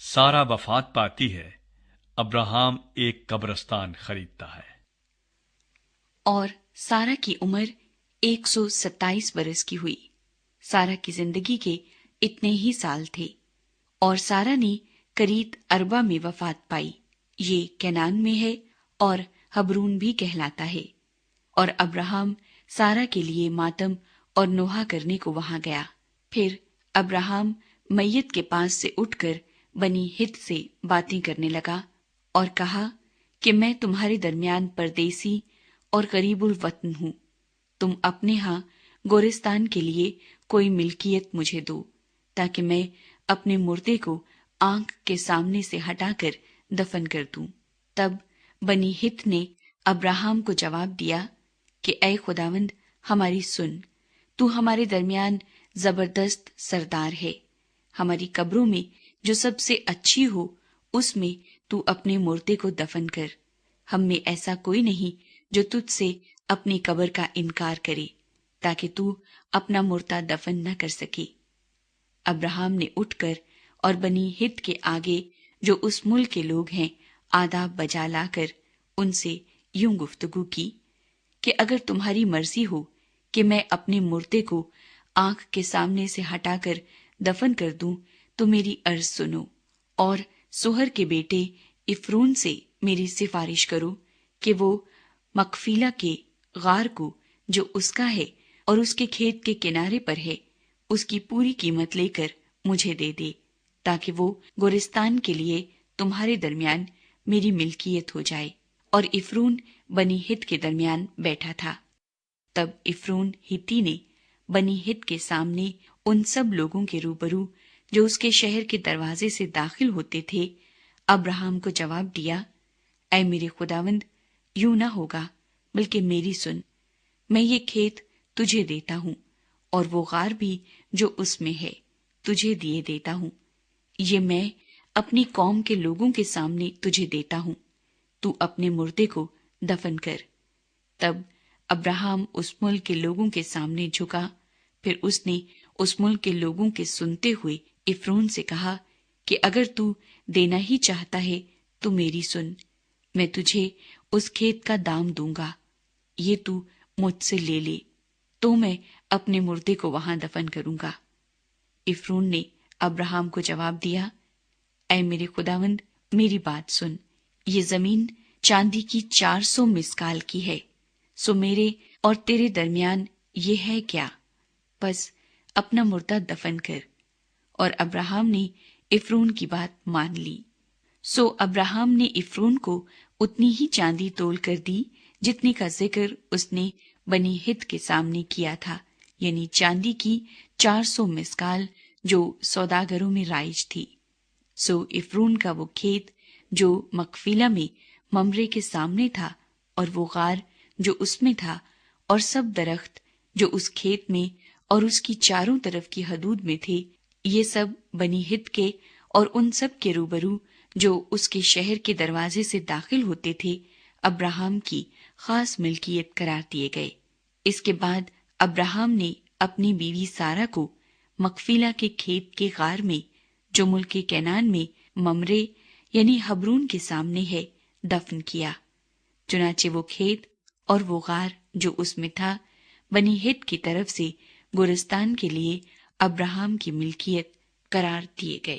سارا وفات پاتی ہے، ابراہم ایک قبرستان خریدتا ہے۔ اور سارا کی عمر 127 برس کی ہوئی۔ سارا کی زندگی کے اتنے ہی سال تھے، اور سارا نے کریت اربا میں وفات پائی، یہ کینان میں ہے اور حبرون بھی کہلاتا ہے۔ اور ابراہم سارا کے لیے ماتم اور نوحہ کرنے کو وہاں گیا۔ پھر ابراہم میت کے پاس سے اٹھ کر بنی ہت سے باتیں کرنے لگا اور کہا کہ میں تمہارے درمیان پردیسی اور غریب الوطن ہوں۔ تم اپنے ہاں گورستان کے لیے کوئی ملکیت مجھے دو، تاکہ میں اپنے مردے کو آنکھ کے سامنے سے ہٹا کر دفن کر دوں۔ تب بنی ہت نے ابراہم کو جواب دیا کہ اے خداوند ہماری سن، تو ہمارے درمیان زبردست سردار ہے۔ ہماری قبروں میں جو سب سے اچھی ہو اس میں تو اپنے مردے کو دفن کر۔ ہم میں ایسا کوئی نہیں جو تجھ سے اپنی قبر کا انکار کرے، تاکہ تو اپنا مردہ دفن نہ کر سکے۔ ابراہم نے اٹھ کر اور بنی ہت کے آگے جو اس ملک کے لوگ ہیں آداب بجا لا کر ان سے یوں گفتگو کی کہ اگر تمہاری مرضی ہو کہ میں اپنے مردے کو آنکھ کے سامنے سے ہٹا کر دفن کر دوں تو میری عرض سنو، اور سہر کے بیٹے افرون سے میری سفارش کرو کہ وہ مقفیلہ کے غار کو جو اس کا ہے اور اس کے کھیت کے کنارے پر ہے اس کی پوری قیمت لے کر مجھے دے دے، تاکہ وہ گورستان کے لیے تمہارے درمیان میری ملکیت ہو جائے۔ اور افرون بنی ہت کے درمیان بیٹھا تھا۔ تب افرون ہتی نے بنی ہت کے سامنے ان سب لوگوں کے روبرو جو اس کے شہر کے دروازے سے داخل ہوتے تھے ابراہم کو جواب دیا، اے میرے خداوند، یوں نہ ہوگا، بلکہ میری سن، میں یہ کھیت تجھے دیتا ہوں، اور وہ غار بھی جو اس میں ہے تجھے دیے دیتا ہوں۔ یہ میں اپنی قوم کے لوگوں کے سامنے تجھے دیتا ہوں، تو اپنے مردے کو دفن کر۔ تب ابراہم اس ملک کے لوگوں کے سامنے جھکا۔ پھر اس نے اس ملک کے لوگوں کے سنتے ہوئے افرون سے کہا کہ اگر تو دینا ہی چاہتا ہے تو میری سن، میں تجھے اس کھیت کا دام دوں گا، یہ تو مجھ سے لے لے، تو میں اپنے مردے کو وہاں دفن کروں گا۔ افرون نے ابراہم کو جواب دیا، اے میرے خداوند، میری بات سن، یہ زمین چاندی کی 400 مسکال کی ہے، سو میرے اور تیرے درمیان یہ ہے کیا؟ بس اپنا مردہ دفن کر۔ اور ابراہم نے افرون کی بات مان لی۔ سو ابراہم نے افرون کو اتنی ہی چاندی تول کر دی جتنی کا ذکر اس نے بنی ہت کے سامنے کیا تھا، یعنی چاندی کی 400 مسکال جو سوداگروں میں رائج تھی۔ سو افرون کا وہ کھیت جو مقفیلہ میں ممرے کے سامنے تھا، اور وہ غار جو اس میں تھا، اور سب درخت جو اس کھیت میں اور اس کی چاروں طرف کی حدود میں تھے، یہ سب بنی ہت کے اور ان سب کے روبرو جو اس کے شہر کے دروازے سے داخل ہوتے تھے ابراہم کی خاص ملکیت قرار دیے گئے۔ اس کے بعد ابراہم نے اپنی بیوی سارہ کو مقفیلہ کے کھیت کے غار میں جو ملک کینان میں ممرے یعنی حبرون کے سامنے ہے دفن کیا۔ چنانچہ وہ کھیت اور وہ غار جو اس میں تھا بنی ہت کی طرف سے گورستان کے لیے ابراہم کی ملکیت قرار دیے گئے۔